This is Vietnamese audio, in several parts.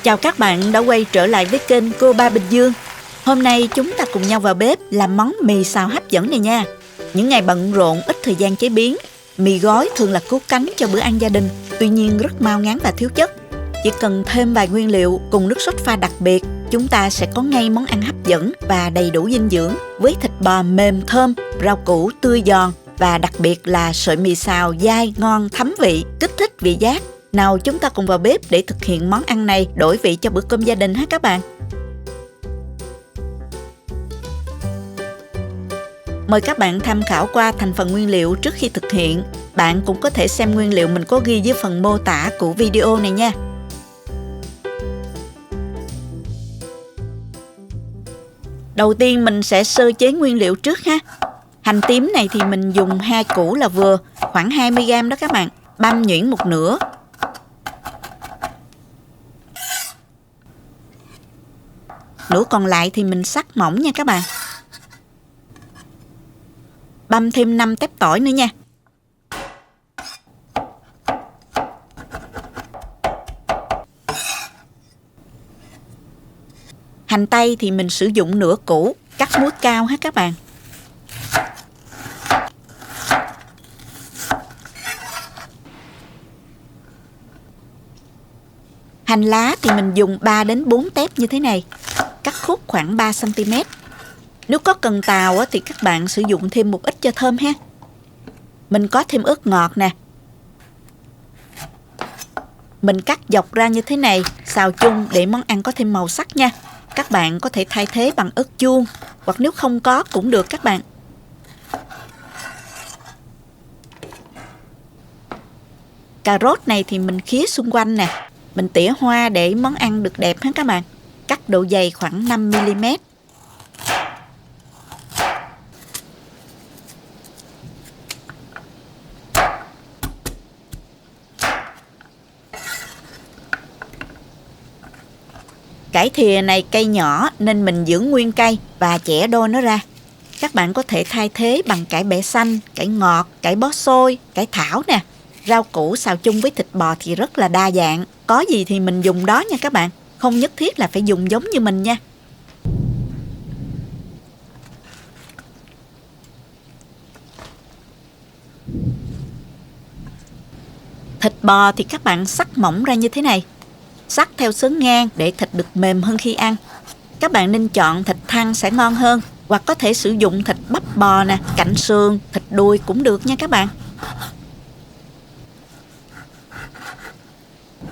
Chào các bạn đã quay trở lại với kênh Cô Ba Bình Dương. Hôm nay chúng ta cùng nhau vào bếp làm món mì xào hấp dẫn này nha. Những ngày bận rộn ít thời gian chế biến, mì gói thường là cứu cánh cho bữa ăn gia đình, tuy nhiên rất mao ngán và thiếu chất. Chỉ cần thêm vài nguyên liệu cùng nước sốt pha đặc biệt, chúng ta sẽ có ngay món ăn hấp dẫn và đầy đủ dinh dưỡng với thịt bò mềm thơm, rau củ tươi giòn và đặc biệt là sợi mì xào dai ngon thấm vị, kích thích vị giác. Nào chúng ta cùng vào bếp để thực hiện món ăn này đổi vị cho bữa cơm gia đình ha các bạn. Mời các bạn tham khảo qua thành phần nguyên liệu trước khi thực hiện. Bạn cũng có thể xem nguyên liệu mình có ghi dưới phần mô tả của video này nha. Đầu tiên mình sẽ sơ chế nguyên liệu trước ha. Hành tím này thì mình dùng 2 củ là vừa, khoảng 20g đó các bạn. Băm nhuyễn một nửa. Nửa còn lại thì mình cắt mỏng nha các bạn. Băm thêm 5 tép tỏi nữa nha. Hành tây thì mình sử dụng nửa củ, cắt múi cao ha các bạn. Hành lá thì mình dùng 3 đến 4 tép như thế này, cắt khúc khoảng 3 cm. Nếu có cần tàu thì các bạn sử dụng thêm một ít cho thơm ha. Mình có thêm ớt ngọt nè. Mình cắt dọc ra như thế này, xào chung để món ăn có thêm màu sắc nha. Các bạn có thể thay thế bằng ớt chuông, hoặc nếu không có cũng được các bạn. Cà rốt này thì mình khía xung quanh nè. Mình tỉa hoa để món ăn được đẹp ha các bạn. Cắt độ dày khoảng 5mm. Cải thìa này cây nhỏ nên mình giữ nguyên cây và chẻ đôi nó ra. Các bạn có thể thay thế bằng cải bẹ xanh, cải ngọt, cải bó xôi, cải thảo nè. Rau củ xào chung với thịt bò thì rất là đa dạng. Có gì thì mình dùng đó nha các bạn. Không nhất thiết là phải dùng giống như mình nha. Thịt bò thì các bạn xắt mỏng ra như thế này. Xắt theo xớn ngang để thịt được mềm hơn khi ăn. Các bạn nên chọn thịt thăn sẽ ngon hơn. Hoặc có thể sử dụng thịt bắp bò nè, cạnh sườn, thịt đùi cũng được nha các bạn.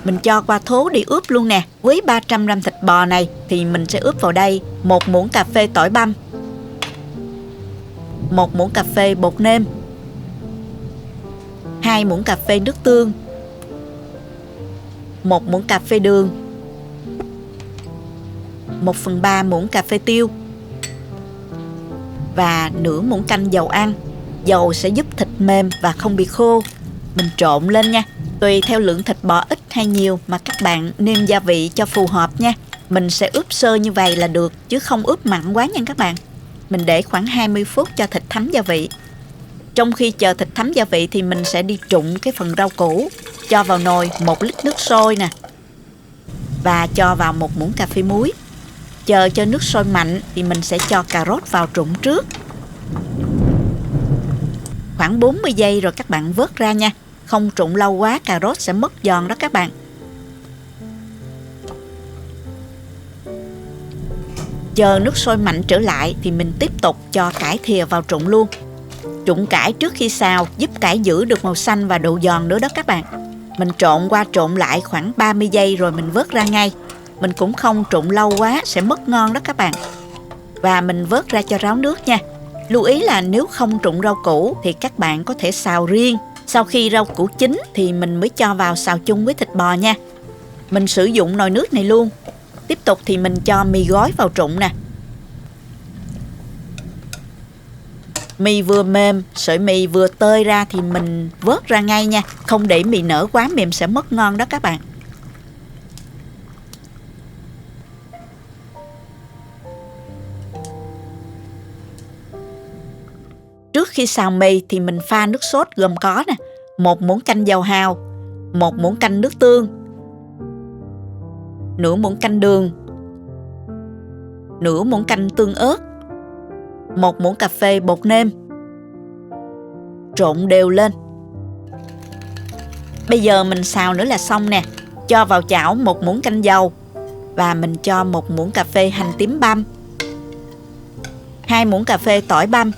Mình cho qua thố để ướp luôn nè. Với 300g thịt bò này thì mình sẽ ướp vào đây 1 muỗng cà phê tỏi băm, 1 muỗng cà phê bột nêm, 2 muỗng cà phê nước tương, 1 muỗng cà phê đường, 1/3 muỗng cà phê tiêu và nửa muỗng canh dầu ăn. Dầu sẽ giúp thịt mềm và không bị khô. Mình trộn lên nha. Tùy theo lượng thịt bò ít hay nhiều mà các bạn nêm gia vị cho phù hợp nha. Mình sẽ ướp sơ như vậy là được, chứ không ướp mặn quá nha các bạn. Mình để khoảng 20 phút cho thịt thấm gia vị. Trong khi chờ thịt thấm gia vị thì mình sẽ đi trụng cái phần rau củ. Cho vào nồi 1 lít nước sôi nè. Và cho vào 1 muỗng cà phê muối. Chờ cho nước sôi mạnh thì mình sẽ cho cà rốt vào trụng trước. Khoảng 40 giây rồi các bạn vớt ra nha. Không trụng lâu quá cà rốt sẽ mất giòn đó các bạn. Chờ nước sôi mạnh trở lại thì mình tiếp tục cho cải thìa vào trụng luôn. Trụng cải trước khi xào giúp cải giữ được màu xanh và độ giòn nữa đó các bạn. Mình trộn qua trộn lại khoảng 30 giây rồi mình vớt ra ngay. Mình cũng không trụng lâu quá sẽ mất ngon đó các bạn. Và mình vớt ra cho ráo nước nha. Lưu ý là nếu không trụng rau củ thì các bạn có thể xào riêng. Sau khi rau củ chín thì mình mới cho vào xào chung với thịt bò nha. Mình sử dụng nồi nước này luôn. Tiếp tục thì mình cho mì gói vào trụng nè. Mì vừa mềm, sợi mì vừa tơi ra thì mình vớt ra ngay nha. Không để mì nở quá mềm sẽ mất ngon đó các bạn. Trước khi xào mì thì mình pha nước sốt gồm có nè, 1 muỗng canh dầu hào, 1 muỗng canh nước tương, nửa muỗng canh đường, nửa muỗng canh tương ớt, 1 muỗng cà phê bột nêm. Trộn đều lên. Bây giờ mình xào nữa là xong nè. Cho vào chảo 1 muỗng canh dầu và mình cho 1 muỗng cà phê hành tím băm, 2 muỗng cà phê tỏi băm.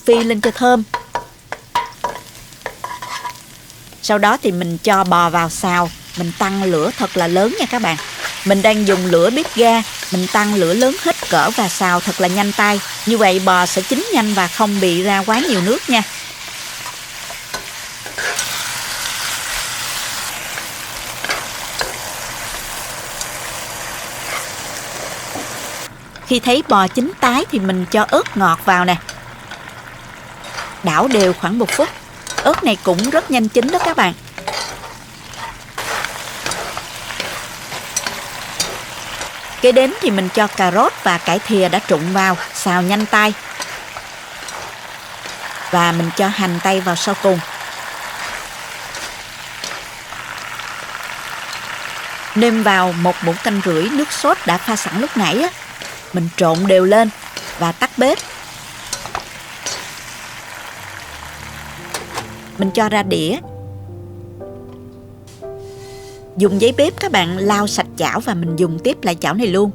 Phi lên cho thơm. Sau đó thì mình cho bò vào xào. Mình tăng lửa thật là lớn nha các bạn. Mình đang dùng lửa bếp ga. Mình tăng lửa lớn hết cỡ và xào thật là nhanh tay. Như vậy bò sẽ chín nhanh và không bị ra quá nhiều nước nha. Khi thấy bò chín tái thì mình cho ớt ngọt vào nè. Đảo đều khoảng 1 phút. Ớt này cũng rất nhanh chín đó các bạn. Kế đến thì mình cho cà rốt và cải thìa đã trụng vào, xào nhanh tay. Và mình cho hành tây vào sau cùng. Nêm vào 1 muỗng canh rưỡi nước sốt đã pha sẵn lúc nãy á. Mình trộn đều lên và tắt bếp. Mình cho ra đĩa. Dùng giấy bếp các bạn lau sạch chảo và mình dùng tiếp lại chảo này luôn.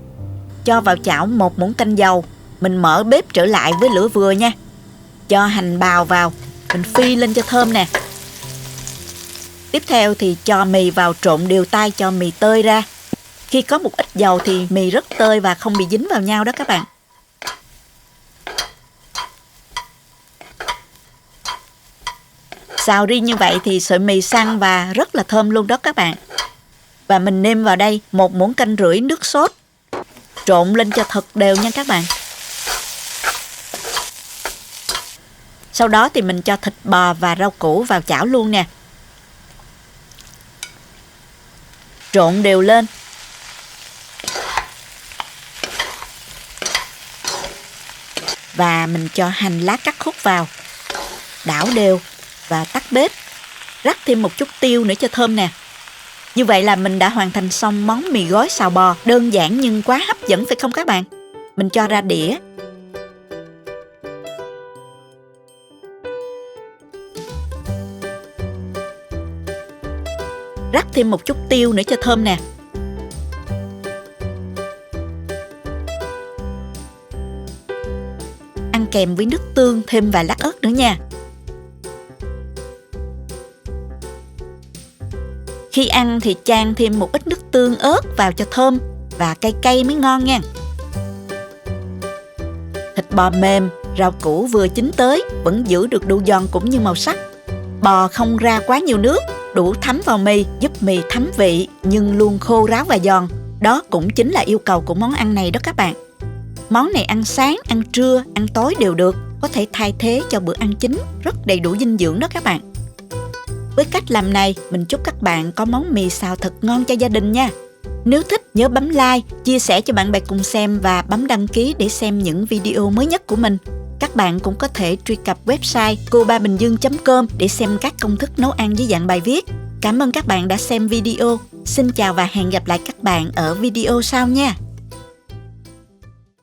Cho vào chảo 1 muỗng canh dầu. Mình mở bếp trở lại với lửa vừa nha. Cho hành bào vào. Mình phi lên cho thơm nè. Tiếp theo thì cho mì vào trộn đều tay cho mì tơi ra. Khi có một ít dầu thì mì rất tơi và không bị dính vào nhau đó các bạn. Xào riêng như vậy thì sợi mì săn và rất là thơm luôn đó các bạn. Và mình nêm vào đây 1 muỗng canh rưỡi nước sốt. Trộn lên cho thật đều nha các bạn. Sau đó thì mình cho thịt bò và rau củ vào chảo luôn nè. Trộn đều lên. Và mình cho hành lá cắt khúc vào. Đảo đều và tắt bếp. Rắc thêm một chút tiêu nữa cho thơm nè. Như vậy là mình đã hoàn thành xong món mì gói xào bò. Đơn giản nhưng quá hấp dẫn phải không các bạn? Mình cho ra đĩa. Rắc thêm một chút tiêu nữa cho thơm nè. Ăn kèm với nước tương thêm vài lát ớt nữa nha. Khi ăn thì chan thêm một ít nước tương ớt vào cho thơm và cay cay mới ngon nha. Thịt bò mềm, rau củ vừa chín tới, vẫn giữ được độ giòn cũng như màu sắc. Bò không ra quá nhiều nước, đủ thấm vào mì, giúp mì thấm vị nhưng luôn khô ráo và giòn. Đó cũng chính là yêu cầu của món ăn này đó các bạn. Món này ăn sáng, ăn trưa, ăn tối đều được, có thể thay thế cho bữa ăn chính, rất đầy đủ dinh dưỡng đó các bạn. Với cách làm này, mình chúc các bạn có món mì xào thật ngon cho gia đình nha. Nếu thích, nhớ bấm like, chia sẻ cho bạn bè cùng xem và bấm đăng ký để xem những video mới nhất của mình. Các bạn cũng có thể truy cập website cobabình dương.com để xem các công thức nấu ăn dưới dạng bài viết. Cảm ơn các bạn đã xem video. Xin chào và hẹn gặp lại các bạn ở video sau nha.